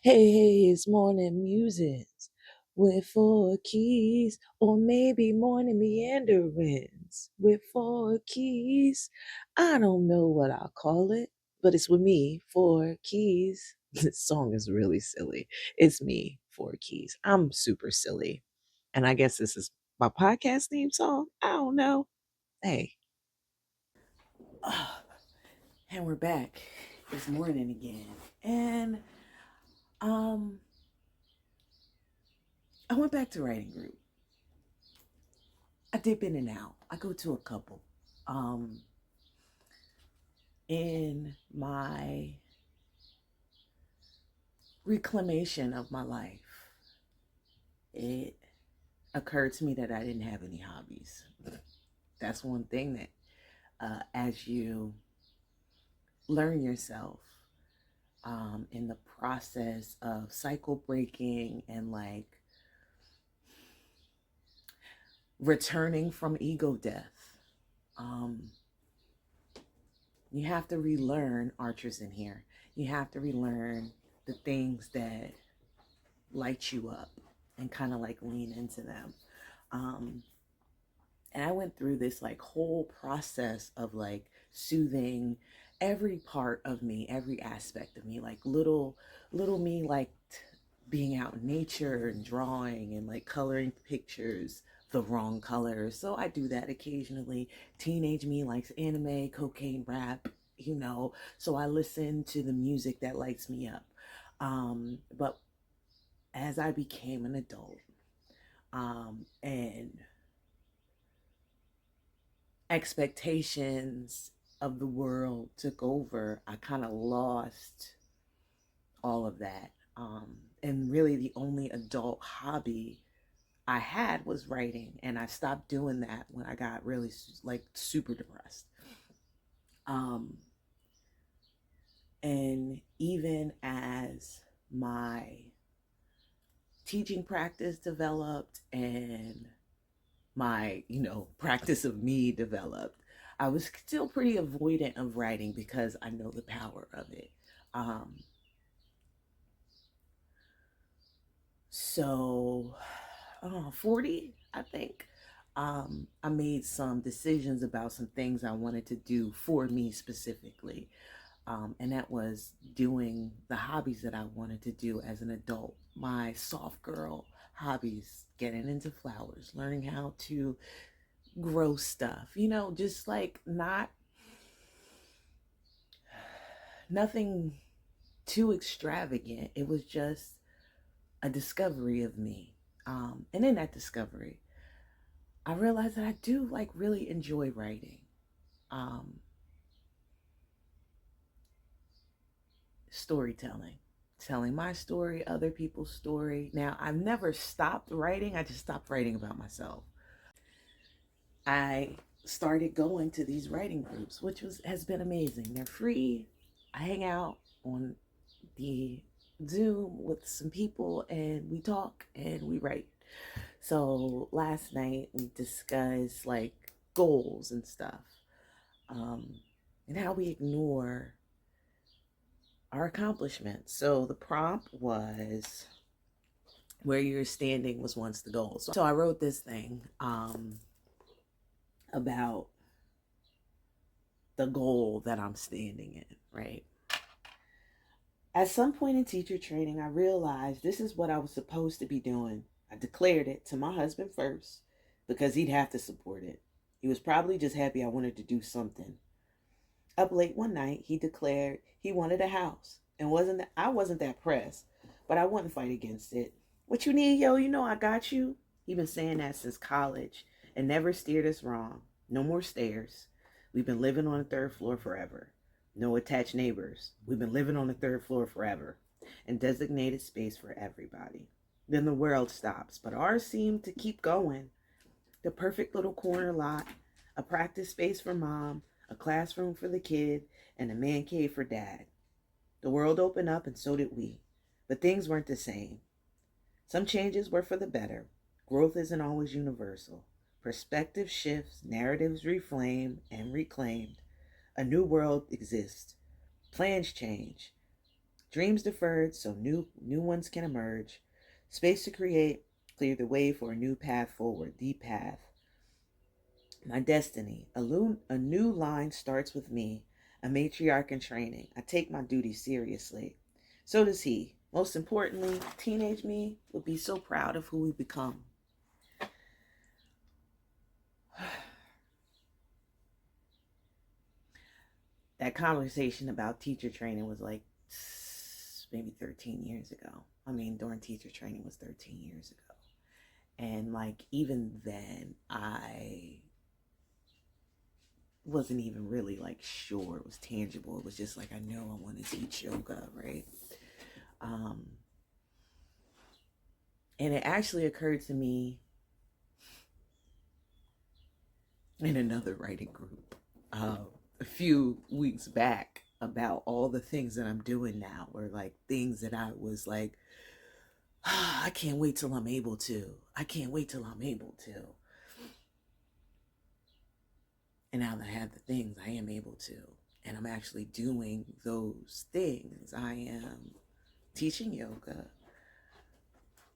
Hey, it's morning musings with four keys, or maybe morning meanderings with four keys. I don't know what I'll call it, but it's with me, four keys. This song is really silly. It's me, four keys. I'm super silly. And I guess this is my podcast theme song. I don't know. Hey, Ah, and we're back. It's morning again. And um I went back to writing group. I dip in and out. I go to a couple. Um in my reclamation of my life, it occurred to me that I didn't have any hobbies. That's one thing that as you learn yourself in the process of cycle breaking and like returning from ego death. Um, you have to relearn archers in here. You have to relearn the things that light you up and kind of like lean into them. Um, and I went through this like whole process of like soothing every part of me, every aspect of me, like little me liked being out in nature and drawing and like coloring pictures the wrong colors. So I do that occasionally. Teenage me likes anime, cocaine, rap, so I listen to the music that lights me up. But as I became an adult, and expectations of the world took over, I kind of lost all of that. And really, the only adult hobby I had was writing, and I stopped doing that when I got really like super depressed. Um, and even as my teaching practice developed and my, practice of me developed, I was still pretty avoidant of writing because I know the power of it. Um, so, 40, I think. I made some decisions about some things I wanted to do for me specifically. And that was doing the hobbies that I wanted to do as an adult. My soft girl hobbies, getting into flowers, learning how to grow stuff, just like nothing too extravagant. It was just a discovery of me. And in that discovery, I realized that I do like really enjoy writing. Um, Storytelling, telling my story, other people's story. Now, I've never stopped writing, I just stopped writing about myself. I started going to these writing groups, which has been amazing. They're free. I hang out on the Zoom with some people and we talk and we write. So last night we discussed like goals and stuff, um, and how we ignore our accomplishments. So the prompt was where you're standing was once the goal. So I wrote this thing about the goal that I'm standing in, right? At some point in teacher training, I realized this is what I was supposed to be doing. I declared it to my husband first because he'd have to support it. He was probably just happy I wanted to do something. Up late one night, he declared he wanted a house and I wasn't that pressed, but I wouldn't fight against it. What you need, yo? You know I got you. He been saying that since college and never steered us wrong. No more stairs. We've been living on the third floor forever. No attached neighbors. We've been living on the third floor forever. And designated space for everybody. Then the world stops, but ours seemed to keep going. The perfect little corner lot, a practice space for mom, a classroom for the kid, and a man cave for dad. The world opened up and so did we. But things weren't the same. Some changes were for the better. Growth isn't always universal. Perspective shifts, narratives reflame and reclaimed. A new world exists. Plans change. Dreams deferred so new ones can emerge. Space to create, clear the way for a new path forward, the path. My destiny. A new line starts with me, a matriarch in training. I take my duty seriously. So does he. Most importantly, teenage me will be so proud of who we become. That conversation about teacher training was like maybe 13 years ago. I mean, during teacher training was 13 years ago. And like, even then, I wasn't even really like sure it was tangible. It was just like, I know I want to teach yoga, right? Um, and it actually occurred to me in another writing group a few weeks back about all the things that I'm doing now, or like things that I was like, I can't wait till I'm able to. I can't wait till I'm able to. And now that I have the things, I am able to. And I'm actually doing those things. I am teaching yoga,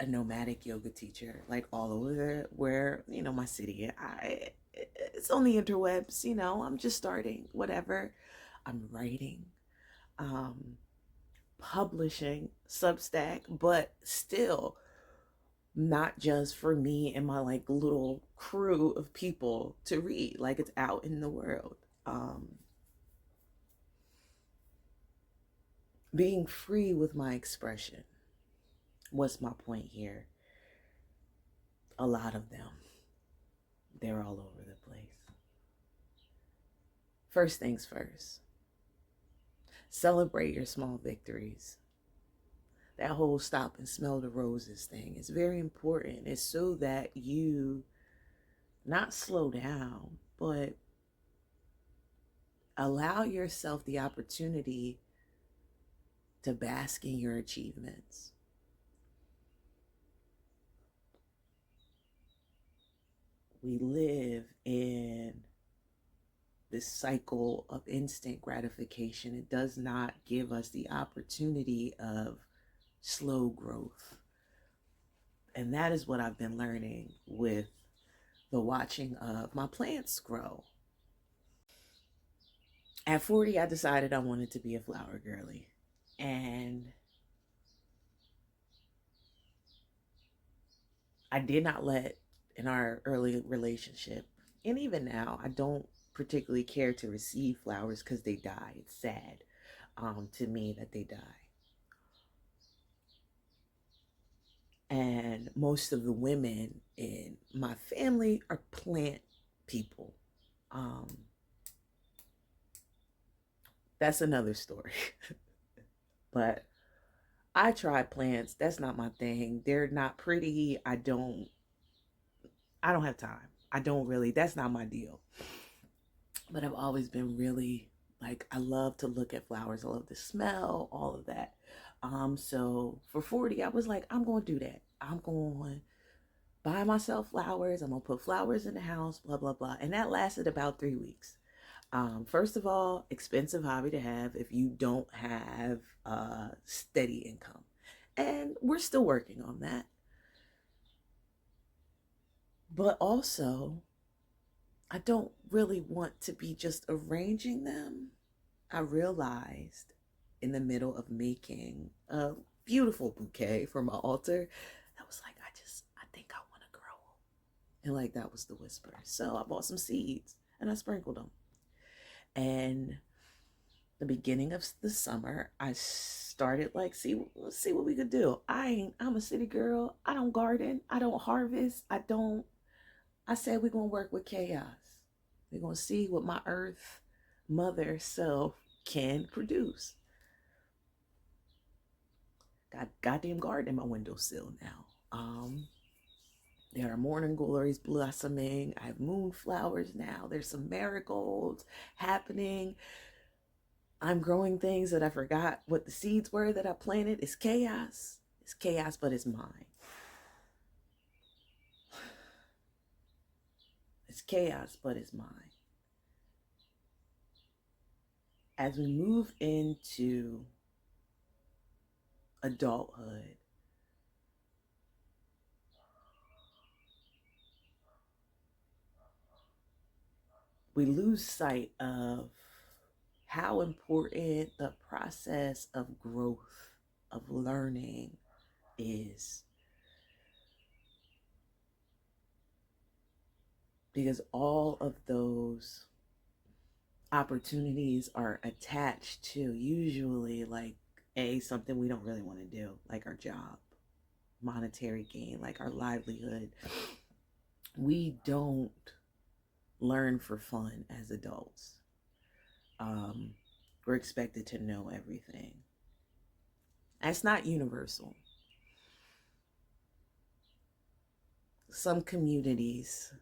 a nomadic yoga teacher, like all over where, my city. It's on the interwebs, I'm just starting, whatever. I'm writing, um, publishing, Substack, but still not just for me and my like little crew of people to read, like it's out in the world. Being free with my expression. What's my point here? A lot of them, they're all over the place. First things first, celebrate your small victories. That whole stop and smell the roses thing is very important. It's so that you not slow down, but allow yourself the opportunity to bask in your achievements. We live in this cycle of instant gratification. It does not give us the opportunity of slow growth. And that is what I've been learning with the watching of my plants grow. At 40, I decided I wanted to be a flower girly. And I did not let, in our early relationship, and even now, I don't particularly care to receive flowers because they die. It's sad to me that they die. And most of the women in my family are plant people. Um, that's another story. But I try plants. That's not my thing. They're not pretty. I don't have time. I don't really, that's not my deal. But I've always been really like, I love to look at flowers. I love the smell, all of that. So for 40, I was like, I'm going to do that. I'm going to buy myself flowers. I'm going to put flowers in the house, blah, blah, blah. And that lasted about 3 weeks. First of all, expensive hobby to have if you don't have steady income. And we're still working on that. But also, I don't really want to be just arranging them. I realized in the middle of making a beautiful bouquet for my altar, I was like, I think I want to grow them. And like, that was the whisper. So I bought some seeds and I sprinkled them. And the beginning of the summer, I started like, let's see what we could do. I'm a city girl. I don't garden. I don't harvest. I said, we're going to work with chaos. We're going to see what my earth mother self can produce. Got goddamn garden in my windowsill now. There are morning glories blossoming. I have moonflowers now. There's some marigolds happening. I'm growing things that I forgot what the seeds were that I planted. It's chaos. It's chaos, but it's mine. It's chaos, but it's mine. As we move into adulthood, we lose sight of how important the process of growth, of learning is. Because all of those opportunities are attached to usually like something we don't really want to do, like our job, monetary gain, like our livelihood. We don't learn for fun as adults. um, we're expected to know everything. That's not universal. Some communities,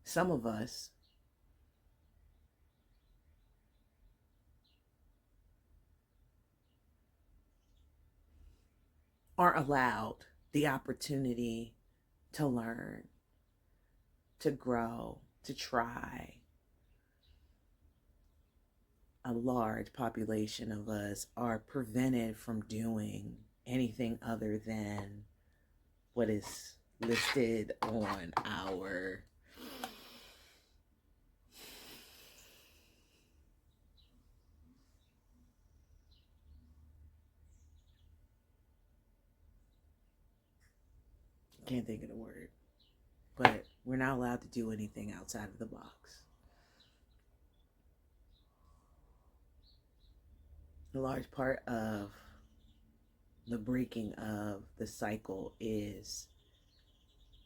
some of us aren't allowed the opportunity to learn, to grow, to try. A large population of us are prevented from doing anything other than what is listed on our can't think of the word, but we're not allowed to do anything outside of the box. A large part of the breaking of the cycle is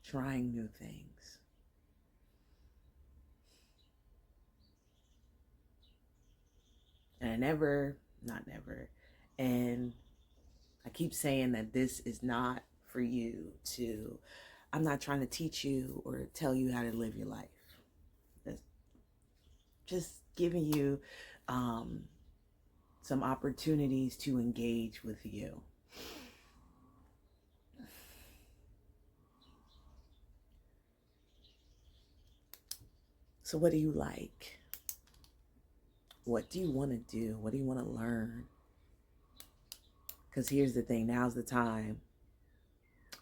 trying new things. And I never, not never, and I keep saying that this is not for you to, I'm not trying to teach you or tell you how to live your life. It's just giving you some opportunities to engage with you. So, what do you like? What do you want to do? What do you want to learn? Because here's the thing, now's the time.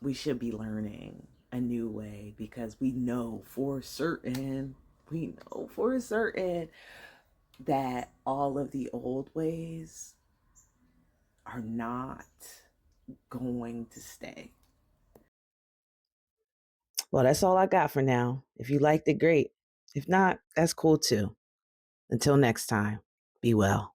We should be learning a new way because we know for certain that all of the old ways are not going to stay. Well, that's all I got for now. If you liked it, great. If not, that's cool too. Until next time, be well.